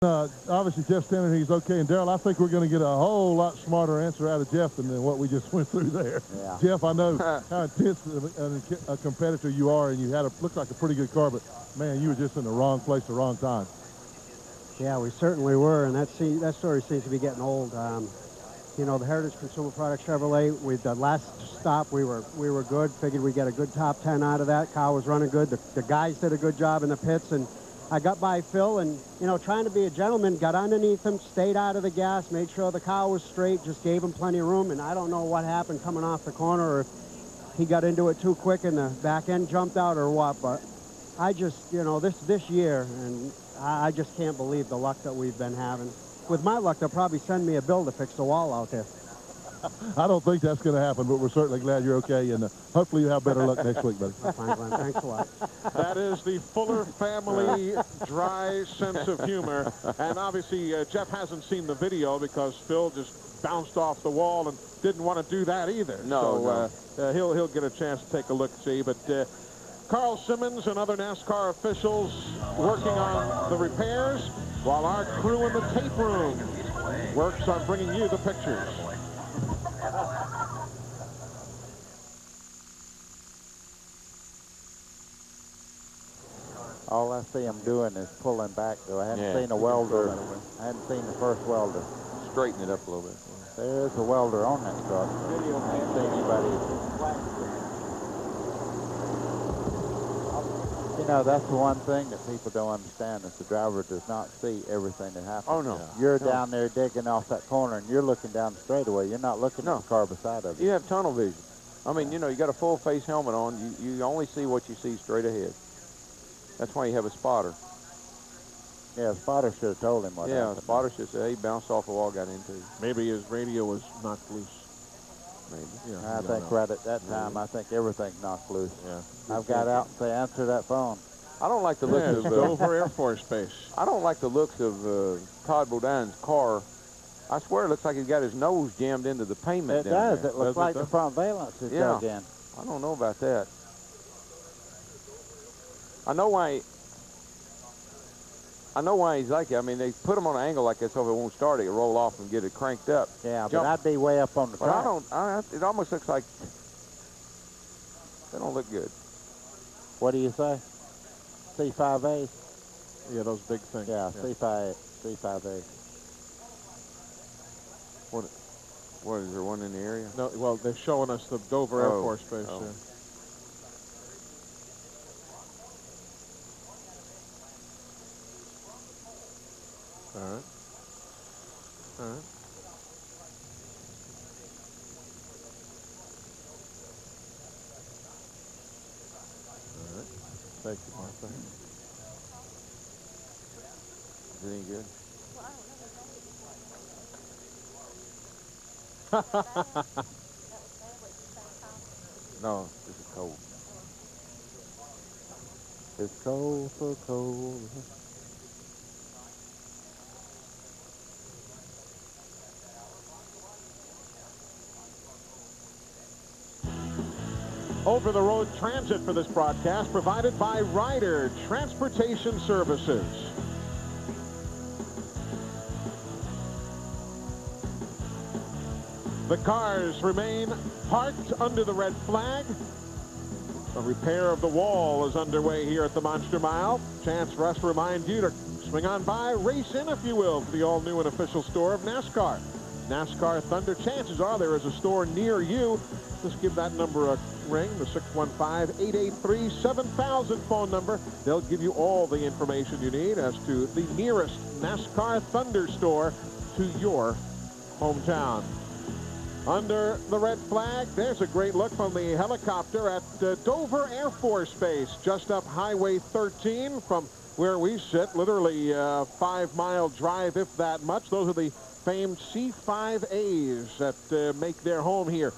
Obviously, Jeff standing here, he's okay. And, Darrell, I think we're going to get a whole lot smarter answer out of Jeff than what we just went through there. Yeah. Jeff, I know how intense a competitor you are, and you had looked like a pretty good car, but, man, you were just in the wrong place at the wrong time. Yeah, we certainly were, and that story seems to be getting old. You know, the Heritage Consumer Products Chevrolet, the last stop, we were good. Figured we'd get a good top 10 out of that. Car was running good. The guys did a good job in the pits, and I got by Phil and, you know, trying to be a gentleman, got underneath him, stayed out of the gas, made sure the car was straight, just gave him plenty of room, and I don't know what happened coming off the corner, or if he got into it too quick and the back end jumped out or what, but I just, you know, this year, and I just can't believe the luck that we've been having. With my luck, they'll probably send me a bill to fix the wall out there. I don't think that's going to happen, but we're certainly glad you're okay, and hopefully you have better luck next week, buddy. Fine, Glenn. Thanks a lot. That is the Fuller family dry sense of humor. And obviously, Jeff hasn't seen the video because Phil just bounced off the wall and didn't want to do that either. No, so he'll get a chance to take a look-see. But Carl Simmons and other NASCAR officials working on the repairs, while our crew in the tape room works on bringing you the pictures. All I see him doing is pulling back, though. I hadn't seen a welder. I hadn't seen the first welder. Straighten it up a little bit. There's a welder on that truck. I ain't seen anybody. You know, that's the one thing that people don't understand, is the driver does not see everything that happens. Oh, no. You're down there digging off that corner, and you're looking down the straightaway. You're not looking at the car beside of you. You have tunnel vision. I mean, you know, you got a full face helmet on. You only see what you see straight ahead. That's why you have a spotter. Yeah, the spotter should have told him what happened. Yeah, the spotter should say, hey, bounced off the wall, got into it. Maybe his radio was knocked loose. Maybe. Yeah, I think right at that time, I think everything's knocked loose. Yeah. I've got out and say, answer that phone. I don't like the looks of Dover Air Force Base. I don't like the looks of Todd Bodine's car. I swear it looks like he's got his nose jammed into the pavement. It down does. there. It looks like the front valence is dug in. I don't know about that. I know why he's like it. I mean, they put him on an angle like that so if it won't start, it roll off and get it cranked up. Yeah, but I'd be way up on the track. It almost looks like they don't look good. What do you say? C5A? Yeah, those big things. Yeah, C5A. What, is there one in the area? No, well, they're showing us the Dover Air Force Base. Oh. Yeah. All right. All right. All right. Thank you, Martha. Is it any good? No, this is cold. It's cold, so cold. Over-the-road transit for this broadcast provided by Ryder Transportation Services. The cars remain parked under the red flag. A repair of the wall is underway here at the Monster Mile. Chance for us to remind you to swing on by, race in, if you will, for the all-new and official store of NASCAR. NASCAR Thunder. Chances are there is a store near you. Just give that number a ring, the 615-883-7000 phone number. They'll give you all the information you need as to the nearest NASCAR Thunder store to your hometown. Under the red flag, there's a great look from the helicopter at Dover Air Force Base, just up Highway 13 from where we sit, literally a 5-mile drive, if that much. Those are the famed C5As that make their home here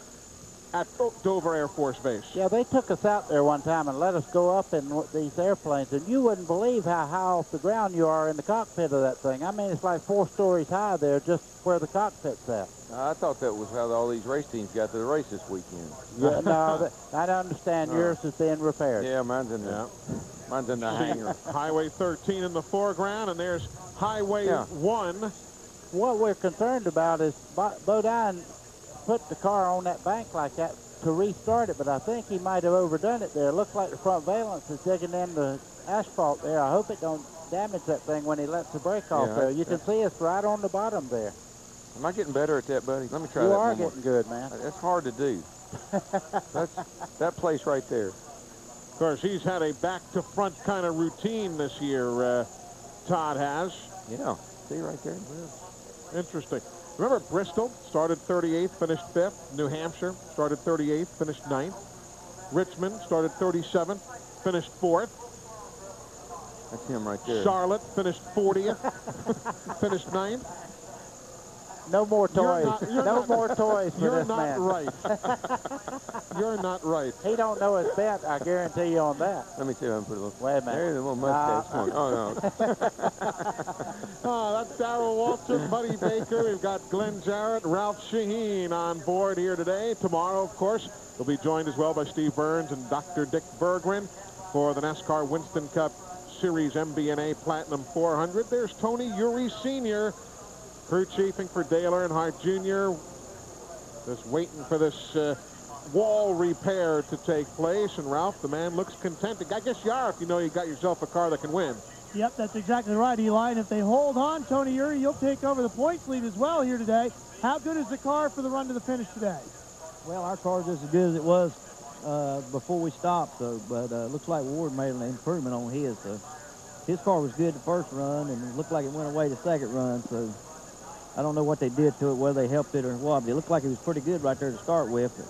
at Dover Air Force Base. Yeah, they took us out there one time and let us go up in these airplanes, and you wouldn't believe how high off the ground you are in the cockpit of that thing. I mean, it's like 4 stories high there, just where the cockpit's at. I thought that was how all these race teams got to the race this weekend. Yeah, no, I don't understand. Yours is being repaired. Yeah, mine's in the hangar. Highway 13 in the foreground, and there's Highway 1. What we're concerned about is Bodine put the car on that bank like that to restart it, but I think he might have overdone it there. It looks like the front valence is digging in the asphalt there. I hope it don't damage that thing when he lets the brake off there. You can see it's right on the bottom there. Am I getting better at that, buddy? Let me try that one more. more. You are getting good, man. That's hard to do. That place right there. Of course, he's had a back-to-front kind of routine this year, Todd has. Yeah, see right there. Yeah. Interesting. Remember, Bristol started 38th, finished 5th. New Hampshire started 38th, finished 9th. Richmond started 37th, finished 4th. That's him right there. Charlotte finished 40th, finished 9th. No more toys. No more toys for You're this not man. right. You're not right. He don't know his bet, I guarantee you on that. Let me see if I can put a little. Wait a minute. There's a little mustache. Come on. Oh, no. Oh, that's Darrell Walter, Buddy Baker. We've got Glenn Jarrett, Ralph Shaheen on board here today. Tomorrow, of course, we'll be joined as well by Steve Burns and Dr. Dick Bergwin for the NASCAR Winston Cup Series MBNA Platinum 400. There's Tony Uri Sr., crew chiefing for Dale Earnhardt Jr. Just waiting for this wall repair to take place. And Ralph, the man looks contented. I guess you are if you know you got yourself a car that can win. Yep, that's exactly right, Eli. And if they hold on, Tony Uri, you'll take over the points lead as well here today. How good is the car for the run to the finish today? Well, our car's just as good as it was before we stopped, so, but looks like Ward made an improvement on his. So his car was good the first run, and it looked like it went away the second run. So I don't know what they did to it, whether they helped it or what, but it looked like it was pretty good right there to start with. But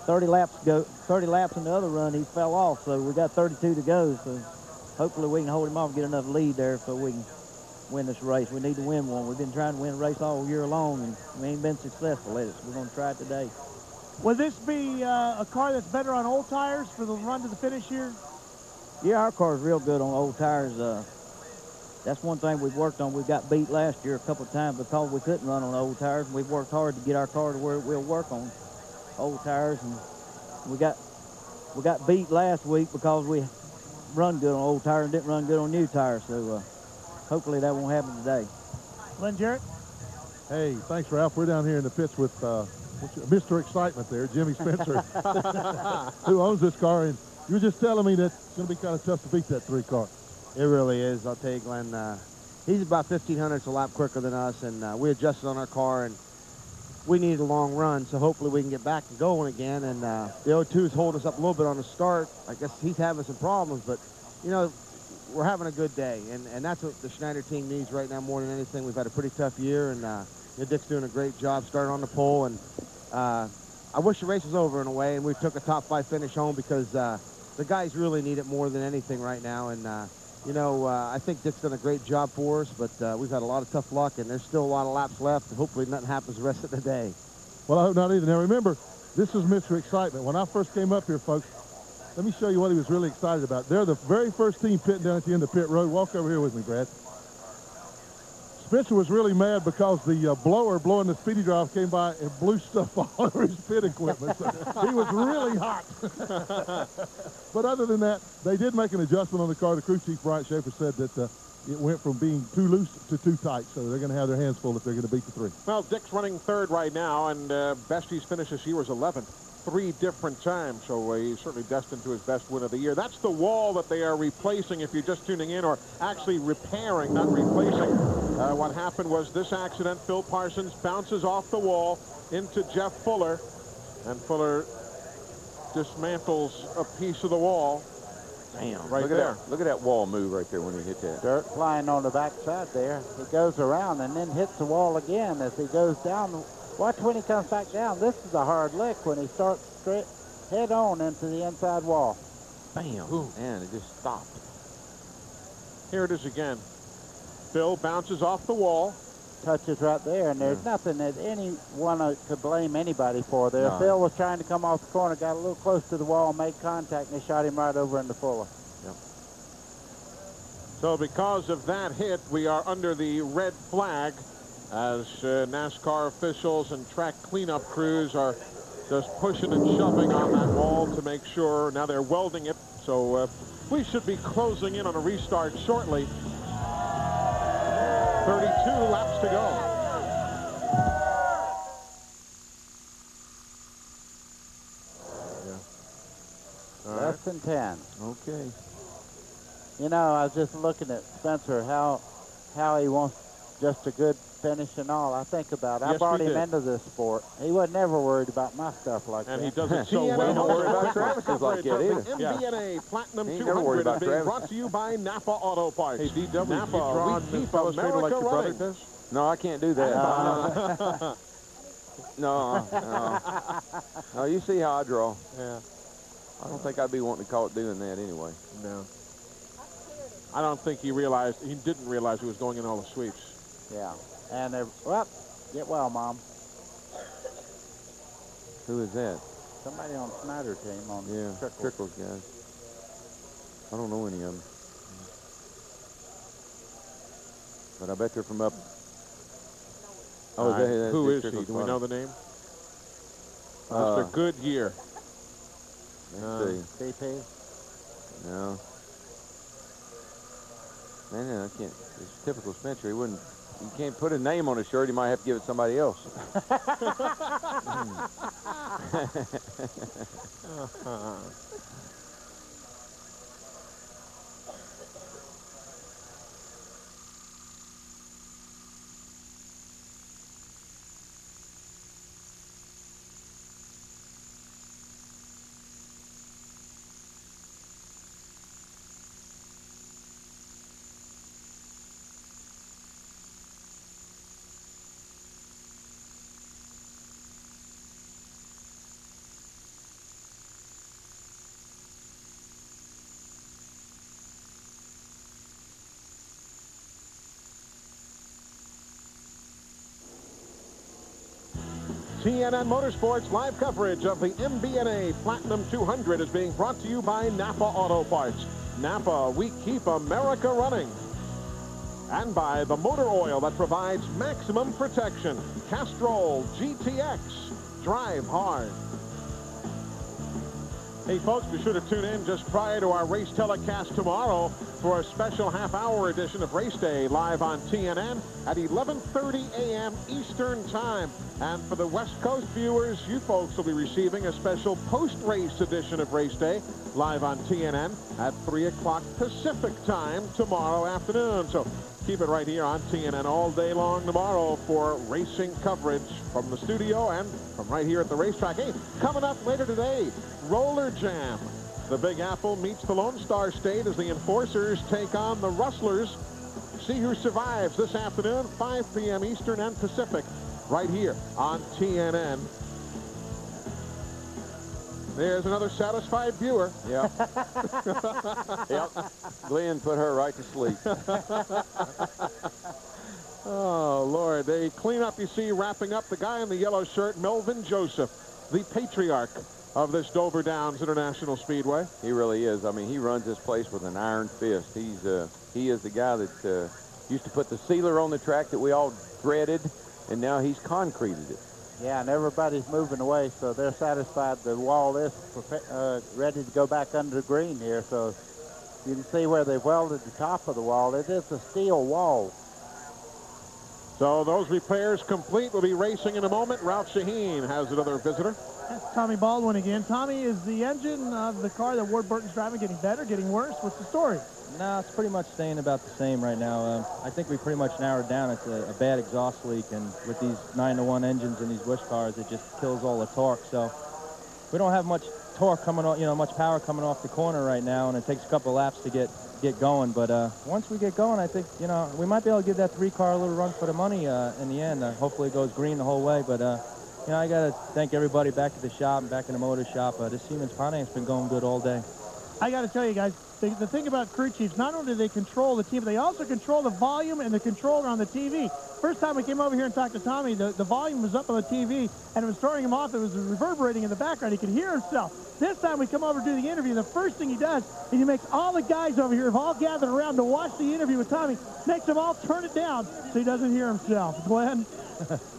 30 laps in the other run, he fell off, so we got 32 to go. So hopefully we can hold him off and get enough lead there so we can win this race. We need to win one. We've been trying to win a race all year long, and we ain't been successful at it, so we're going to try it today. Will this be a car that's better on old tires for the run to the finish here? Yeah, our car's real good on old tires. That's one thing we've worked on. We got beat last year a couple of times because we couldn't run on old tires. We've worked hard to get our car to where it will work on old tires, and we got beat last week because we run good on old tires and didn't run good on new tires. So hopefully that won't happen today. Glenn Jarrett? Hey, thanks, Ralph. We're down here in the pits with Mr. Excitement there, Jimmy Spencer, who owns this car. And you were just telling me that it's going to be kind of tough to beat that 3 car. It really is. I'll tell you, Glenn, he's about 1,500 a lap quicker than us, and we adjusted on our car, and we needed a long run, so hopefully we can get back and going again. And the O2 is holding us up a little bit on the start. I guess he's having some problems, but, you know, we're having a good day, and that's what the Schneider team needs right now more than anything. We've had a pretty tough year, and Dick's doing a great job starting on the pole, and I wish the race was over in a way, and we took a top 5 finish home because the guys really need it more than anything right now. And you know, I think Dick's done a great job for us, but we've had a lot of tough luck, and there's still a lot of laps left. Hopefully nothing happens the rest of the day. Well, I hope not either. Now, remember, this is Mr. Excitement. When I first came up here, folks, let me show you what he was really excited about. They're the very first team pitting down at the end of pit road. Walk over here with me, Brad. Spencer was really mad because the blower blowing the speedy drive came by and blew stuff all over his pit equipment. So he was really hot. But other than that, they did make an adjustment on the car. The crew chief, Brian Schaefer, said that it went from being too loose to too tight. So they're going to have their hands full if they're going to beat the 3. Well, Dick's running 3rd right now, and best he's finished this year was 11th. 3 different times, so he's certainly destined to his best win of the year. That's the wall that they are replacing if you're just tuning in, or actually repairing, not replacing. What happened was this accident, Phil Parsons bounces off the wall into Jeff Fuller, and Fuller dismantles a piece of the wall. Damn, right there. Look at that wall move right there when he hit that. Dirt flying on the backside there. He goes around and then hits the wall again as he goes down. Watch when he comes back down. This is a hard lick when he starts straight head on into the inside wall. Bam. Ooh. Man, it just stopped. Here it is again. Phil bounces off the wall. Touches right there, and there's nothing that anyone could blame anybody for there. No. Phil was trying to come off the corner, got a little close to the wall, made contact, and they shot him right over into Fuller. Yep. So because of that hit, we are under the red flag as NASCAR officials and track cleanup crews are just pushing and shoving on that wall to make sure. Now they're welding it, so we should be closing in on a restart shortly. laps to go. Less than 10. Okay. You know, I was just looking at Spencer, how he wants just a good finish and all. I think about it. I Yes, brought we him did. into this sport. He wasn't never worried about my stuff like And that. he does it so TNA well. don't worry about Travis's like that either. MBNA Platinum He ain't never worried 200 is about being Travis. brought to you by Napa Auto Parts. Hey, DW, Napa, you drawing we this keep illustrator like America your brother running. does? No, I can't do that. No. No, you see how I draw. Yeah. I don't think I'd be wanting to call it doing that anyway. No. I don't think he didn't realize he was going in all the sweeps. Yeah. And they're, well, get well, Mom. Who is that? Somebody on Snyder team on Trickle. Trickles guys. I don't know any of them. But I bet they're from up. Oh, that's who Dick is he? Trickle's Do we father. know the name? Mr. Goodyear. Let's see. BP. No. Man, I can't. It's typical Spencer. He wouldn't. You can't put a name on a shirt. He might have to give it to somebody else. TNN Motorsports live coverage of the MBNA Platinum 200 is being brought to you by Napa Auto Parts. Napa, we keep America running. And by the motor oil that provides maximum protection. Castrol GTX. Drive hard. Hey, folks, be sure to tune in just prior to our race telecast tomorrow for a special half-hour edition of Race Day live on TNN at 11:30 a.m. Eastern Time. And for the West Coast viewers, you folks will be receiving a special post-race edition of Race Day live on TNN at 3 o'clock Pacific Time tomorrow afternoon. So keep it right here on TNN all day long tomorrow for racing coverage from the studio and from right here at the racetrack. Hey, coming up later today, Roller Jam. The Big Apple meets the Lone Star State as the Enforcers take on the Rustlers. See who survives this afternoon, 5 p.m. Eastern and Pacific, right here on TNN. There's another satisfied viewer. Yep. Yep. Glenn put her right to sleep. Oh, Lord. They clean up, you see, wrapping up the guy in the yellow shirt, Melvin Joseph, the patriarch of this Dover Downs International Speedway. He really is. I mean, he runs this place with an iron fist. He is the guy that used to put the sealer on the track that we all dreaded, and now he's concreted it. Yeah, and everybody's moving away, so they're satisfied the wall is ready to go back under the green here. So you can see where they've welded the top of the wall. It is a steel wall. So those repairs complete. We'll be racing in a moment. Ralph Shaheen has another visitor. That's Tommy Baldwin again. Tommy, is the engine of the car that Ward Burton's driving getting better, getting worse? What's the story? No, it's pretty much staying about the same right now. I think we pretty much narrowed down. It's a bad exhaust leak, and with these 9-to-1 engines in these Busch cars, it just kills all the torque. So we don't have much torque coming off, much power coming off the corner right now, and it takes a couple laps to get going. But once we get going, I think, we might be able to give that 3-car a little run for the money in the end. Hopefully it goes green the whole way. But, I got to thank everybody back at the shop and back in the motor shop. This Siemens Pontiac's been going good all day. I got to tell you guys, the thing about crew chiefs, not only do they control the team, but they also control the volume and the controller on the TV. First time we came over here and talked to Tommy, the volume was up on the TV, and it was throwing him off. It was reverberating in the background. He could hear himself. This time we come over to do the interview, the first thing he does is he makes all the guys over here have all gathered around to watch the interview with Tommy, makes them all turn it down so he doesn't hear himself. Glenn?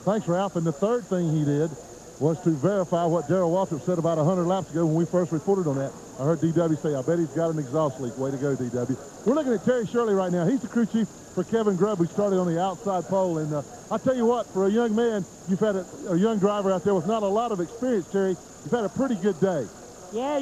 Thanks, Ralph. And the third thing he did was to verify what Darrell Waltrip said about 100 laps ago when we first reported on that. I heard DW say, I bet he's got an exhaust leak. Way to go, DW. We're looking at Terry Shirley right now. He's the crew chief for Kevin Grubb, who started on the outside pole. And I'll tell you what, for a young man, you've had a young driver out there with not a lot of experience, Terry. You've had a pretty good day. Yeah.